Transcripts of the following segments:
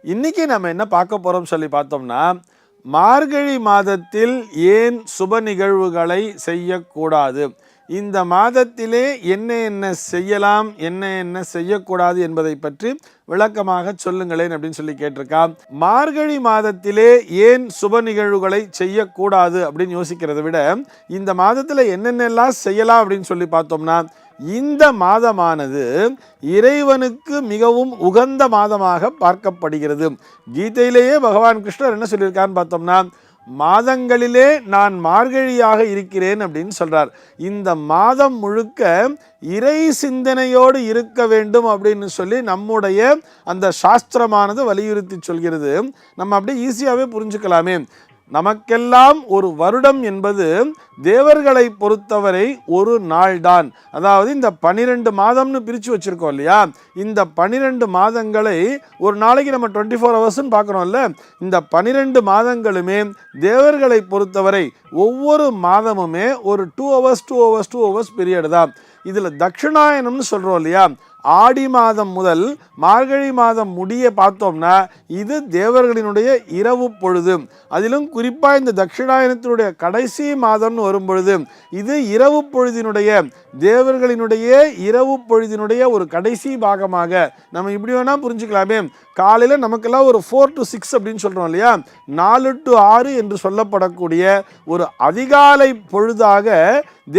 இன்னைக்கு நம்ம என்ன பார்க்க போறோம் சொல்லி பார்த்தோம்னா, மார்கழி மாதத்தில் ஏன் சுப நிகழ்வுகளை செய்யக்கூடாது, இந்த மாதத்திலே என்ன என்ன செய்யலாம், என்ன என்ன செய்யக்கூடாது என்பதை பற்றி விளக்கமாக சொல்லுங்களேன் அப்படின்னு சொல்லி கேட்டிருக்கா. மார்கழி மாதத்திலே ஏன் சுப நிகழ்வுகளை செய்யக்கூடாது அப்படின்னு யோசிக்கிறத விட, இந்த மாதத்தில் என்னென்னலாம் செய்யலாம் அப்படின்னு சொல்லி பார்த்தோம்னா, இந்த மாதமானது இறைவனுக்கு மிகவும் உகந்த மாதமாக பார்க்கப்படுகிறது. கீதையிலேயே பகவான் கிருஷ்ணர் என்ன சொல்லியிருக்கான்னு பார்த்தோம்னா, மாதங்களிலே நான் மார்கழியாக இருக்கிறேன் அப்படின்னு சொல்றார். இந்த மாதம் முழுக்க இறை சிந்தனையோடு இருக்க வேண்டும் அப்படின்னு சொல்லி நம்முடைய அந்த சாஸ்திரமானது வலியுறுத்தி சொல்கிறது. நம்ம அப்படியே ஈஸியாகவே புரிஞ்சுக்கலாமே. நமக்கெல்லாம் ஒரு வருடம் என்பது தேவர்களை பொறுத்தவரை ஒரு நாள்தான். அதாவது இந்த 12 மாதம்னு பிரித்து வச்சுருக்கோம் இல்லையா, இந்த 12 மாதங்களை ஒரு நாளைக்கு நம்ம 24 ஹவர்ஸ்ன்னு பார்க்குறோம்ல, இந்த 12 மாதங்களுமே தேவர்களை பொறுத்தவரை ஒவ்வொரு மாதமுமே ஒரு 2 ஹவர்ஸ் பீரியட் தான். இதில் தட்சிணாயனம்னு சொல்கிறோம் இல்லையா, ஆடி மாதம் முதல் மார்கழி மாதம் முடிய பார்த்தோம்னா இது தேவர்களினுடைய இரவு பொழுது. அதிலும் குறிப்பாக இந்த தட்சிணாயனத்தினுடைய கடைசி மாதம்னு வரும் பொழுது இது இரவு பொழுதினுடைய, தேவர்களினுடைய இரவு பொழுதினுடைய ஒரு கடைசி பாகமாக நம்ம இப்படி வேணால் புரிஞ்சுக்கலாமே. காலையில் நமக்கெல்லாம் ஒரு 4 to 6 அப்படின்னு சொல்கிறோம் இல்லையா, 4 to 6 என்று சொல்லப்படக்கூடிய ஒரு அதிகாலை பொழுதாக,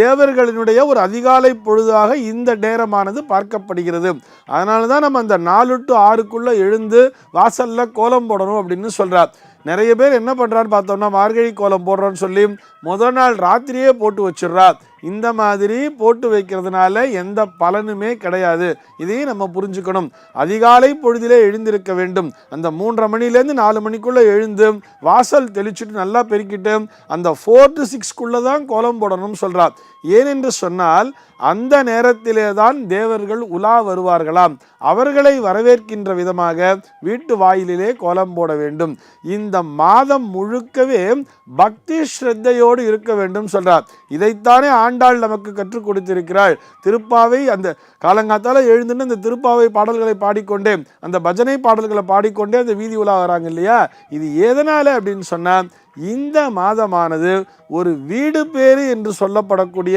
தேவர்களினுடைய ஒரு அதிகாலை பொழுதாக இந்த நேரமானது பார்க்கப்படுகிறது. அதனால தான் நம்ம அந்த 4 to 6க்குள்ளே எழுந்து வாசலில் கோலம் போடணும் அப்படின்னு சொல்கிறார். நிறைய பேர் என்ன பண்ணுறான்னு பார்த்தோம்னா, மார்கழி கோலம் போடுறோன்னு சொல்லி முதல் நாள் ராத்திரியே போட்டு வச்சிடுறா. இந்த மாதிரி போட்டு வைக்கிறதுனால எந்த பலனுமே கிடையாது. இதையும் நம்ம புரிஞ்சுக்கணும். அதிகாலை பொழுதிலே எழுந்திருக்க வேண்டும். அந்த 3:30 மணிலேருந்து 4 மணிக்குள்ளே எழுந்து வாசல் தெளிச்சுட்டு நல்லா பெருக்கிட்டு அந்த 4 to 6க்குள்ளே தான் கோலம் போடணும்னு சொல்கிறார். ஏனென்று சொன்னால் அந்த நேரத்திலே தான் தேவர்கள் உலா வருவார்களாம். அவர்களை வரவேற்கின்ற விதமாக வீட்டு வாயிலே கோலம் போட வேண்டும். இந்த மாதம் முழுக்கவே பக்தி ஸ்ரத்தையோடு இருக்க வேண்டும் சொல்றார். இதைத்தானே ஆண்டாள் நமக்கு கற்றுக் கொடுத்திருக்கிறாள். திருப்பாவை அந்த காலங்காத்தால எழுந்துன்னு அந்த திருப்பாவை பாடல்களை பாடிக்கொண்டே, அந்த பஜனை பாடல்களை பாடிக்கொண்டே அந்த வீதி உலா வராங்க இல்லையா. இது எதனால அப்படின்னு சொன்னா, இந்த மாதமானது ஒரு வீடு பேறு என்று சொல்லப்படக்கூடிய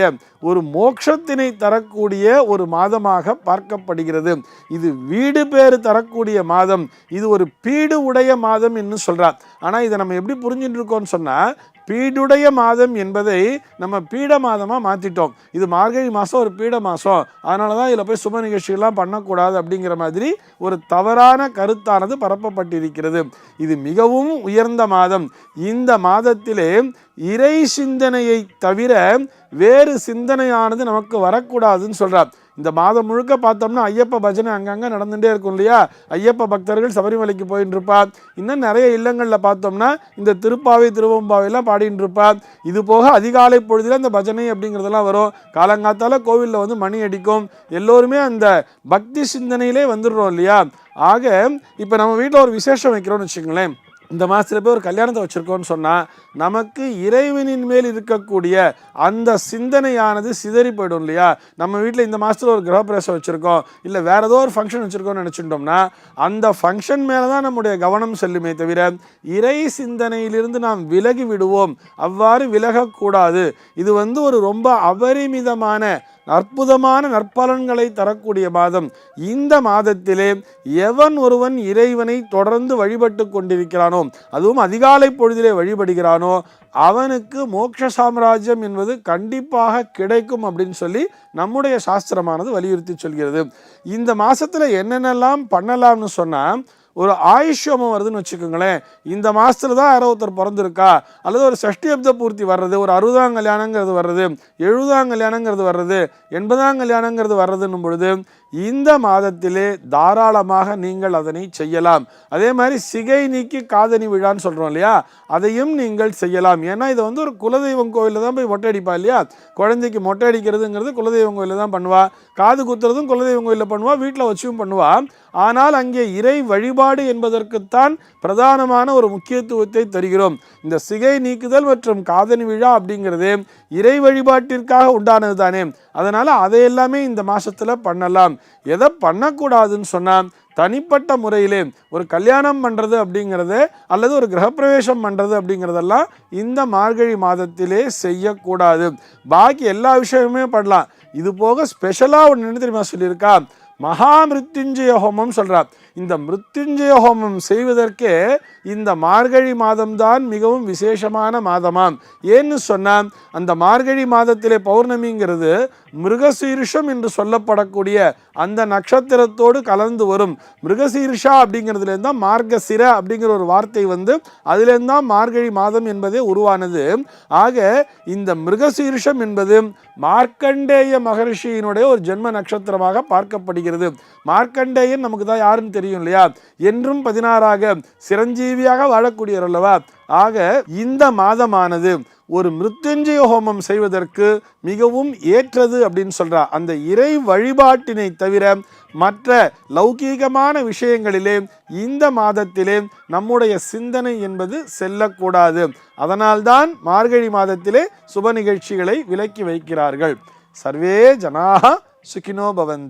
ஒரு மோட்சத்தினை தரக்கூடிய ஒரு மாதமாக பார்க்கப்படுகிறது. இது வீடு பேறு தரக்கூடிய மாதம், இது ஒரு பீடு உடைய மாதம் என்று சொல்றார். ஆனால் இதை நம்ம எப்படி புரிஞ்சுட்டு இருக்கோம்னு சொன்னால், பீடுடைய மாதம் என்பதை நம்ம பீட மாதமாக மாற்றிட்டோம். இது மார்கழி மாதம் ஒரு பீட மாதம், அதனால தான் இதில் போய் சுப நிகழ்ச்சிகள்லாம் பண்ணக்கூடாது அப்படிங்கிற மாதிரி ஒரு தவறான கருத்தானது பரப்பப்பட்டிருக்கிறது. இது மிகவும் உயர்ந்த மாதம். இந்த மாதத்திலே இறை சிந்தனையை தவிர வேறு சிந்தனையானது நமக்கு வரக்கூடாதுன்னு சொல்கிறார். இந்த மாதம் முழுக்க பார்த்தோம்னா ஐயப்ப பஜனை அங்கங்கே நடந்துகிட்டே இருக்கும் இல்லையா. ஐயப்ப பக்தர்கள் சபரிமலைக்கு போயின்னு இருப்பார். இன்னும் நிறைய இல்லங்களில் பார்த்தோம்னா இந்த திருப்பாவை திருவம்பாவையெல்லாம் பாடின்னு இருப்பார். இது போக அதிகாலை பொழுதில் இந்த பஜனை அப்படிங்கிறதெல்லாம் வரும். காலங்காத்தால கோவிலில் வந்து மணி அடிக்கும். எல்லோருமே அந்த பக்தி சிந்தனையிலே வந்துடுறோம் இல்லையா. ஆக இப்போ நம்ம வீட்டில் ஒரு விசேஷம் வைக்கிறோம்னு வச்சுக்கோங்களேன். இந்த மாதத்தில் போய் ஒரு கல்யாணத்தை வச்சுருக்கோன்னு சொன்னால் நமக்கு இறைவனின் மேல் இருக்கக்கூடிய அந்த சிந்தனையானது சிதறி போயிடும் இல்லையா. நம்ம வீட்டில் இந்த மாதத்தில் ஒரு கிரகப்பிரவேசம் வச்சுருக்கோம், இல்லை வேறு ஏதோ ஒரு ஃபங்க்ஷன் வச்சுருக்கோம்னு நினச்சிட்டோம்னா அந்த ஃபங்க்ஷன் மேலே தான் நம்முடைய கவனம் செல்லுமே தவிர இறை சிந்தனையிலிருந்து நாம் விலகி விடுவோம். அவ்வாறு விலகக்கூடாது. இது வந்து ஒரு ரொம்ப அபரிமிதமான அற்புதமான நற்பலன்களை தரக்கூடிய மாதம். இந்த மாதத்திலே எவன் ஒருவன் இறைவனை தொடர்ந்து வழிபட்டு கொண்டிருக்கிறானோ, அதுவும் அதிகாலை பொழுதிலே வழிபடுகிறானோ, அவனுக்கு மோட்ச சாம்ராஜ்யம் என்பது கண்டிப்பாக கிடைக்கும் அப்படின்னு சொல்லி நம்முடைய சாஸ்திரமானது வலியுறுத்தி சொல்கிறது. இந்த மாதத்தில் என்னென்னலாம் பண்ணலாம்னு சொன்னால், ஒரு ஆயுஷ்யமம் வருதுன்னு வச்சுக்கோங்களேன். இந்த மாதத்தில் தான் யாரோ ஒருத்தர் பிறந்திருக்கா, அல்லது ஒரு சஷ்டியப்த பூர்த்தி வர்றது, ஒரு 60ஆம் கல்யாணங்கிறது வர்றது, 70ஆம் கல்யாணங்கிறது வர்றது, 80ஆம் கல்யாணங்கிறது வர்றதுன்னும் பொழுது இந்த மாதத்திலே தாராளமாக நீங்கள் அதனை செய்யலாம். அதே மாதிரி சிகை நீக்கி காதணி விழான்னு சொல்கிறோம் இல்லையா, அதையும் நீங்கள் செய்யலாம். ஏன்னா இதை வந்து ஒரு குலதெய்வம் கோவிலில் தான் போய் மொட்டை அடிப்பா இல்லையா. குழந்தைக்கு மொட்டை அடிக்கிறதுங்கிறது குலதெய்வம் கோவிலில் தான் பண்ணுவா. காது குத்துறதும் குலதெய்வம் கோவிலில் பண்ணுவா, வீட்டில் வச்சும் பண்ணுவா. ஆனால் அங்கே இறை வழிபாடு என்பதற்குத்தான் பிரதானமான ஒரு முக்கியத்துவத்தை தருகிறோம். இந்த சிகை நீக்குதல் மற்றும் காதணி விழா அப்படிங்கிறது இறை வழிபாட்டிற்காக உண்டானது தானே. அதனால் அதையெல்லாமே இந்த மாதத்தில் பண்ணலாம். எதை பண்ணக்கூடாதுன்னு சொன்னால், தனிப்பட்ட முறையிலே ஒரு கல்யாணம் பண்ணுறது அப்படிங்கிறது அல்லது ஒரு கிரகப்பிரவேசம் பண்ணுறது அப்படிங்கிறதெல்லாம் இந்த மார்கழி மாதத்திலே செய்யக்கூடாது. பாக்கி எல்லா விஷயமுமே பண்ணலாம். இது போக ஸ்பெஷலாக ஒன்று என்ன தெரியுமா சொல்லியிருக்கா, மகா மிருத்யுஞ்சய ஹோமம் சொல்கிறார். இந்த மிருத்யுஞ்சய ஹோமம் செய்வதற்கே இந்த மார்கழி மாதம்தான் மிகவும் விசேஷமான மாதமாம். ஏன்னு சொன்னால் அந்த மார்கழி மாதத்திலே பௌர்ணமிங்கிறது மிருகசீரிஷம் என்று சொல்லப்படக்கூடிய அந்த நட்சத்திரத்தோடு கலந்து வரும். மிருகசீரிஷா அப்படிங்கிறதுலேருந்து தான் மார்கசிர அப்படிங்கிற ஒரு வார்த்தை வந்து அதுலேருந்து தான் மார்கழி மாதம் என்பதே உருவானது. ஆக இந்த மிருகசீரிஷம் என்பது மார்க்கண்டேய மகரிஷியினுடைய ஒரு ஜென்ம நட்சத்திரமாக பார்க்கப்படுகிறது. மார்க்கண்டேயன் நமக்கு தான் யாருன்னு தெரியும் இல்லையா, என்றும் 16ஆக சிரஞ்சீவியாக வாழக்கூடியவர் அல்லவா. ஆக இந்த மாதமானது ஒரு மிருத்யுஞ்சய ஹோமம் செய்வதற்கு மிகவும் ஏற்றது அப்படின்னு சொல்றா. அந்த இறை வழிபாட்டினை தவிர மற்ற லௌகீகமான விஷயங்களிலே இந்த மாதத்திலே நம்முடைய சிந்தனை என்பது செல்லக்கூடாது. அதனால்தான் மார்கழி மாதத்திலே சுப நிகழ்ச்சிகளை விலக்கி வைக்கிறார்கள். சர்வே ஜனாஹ சுகினோ பவந்தி.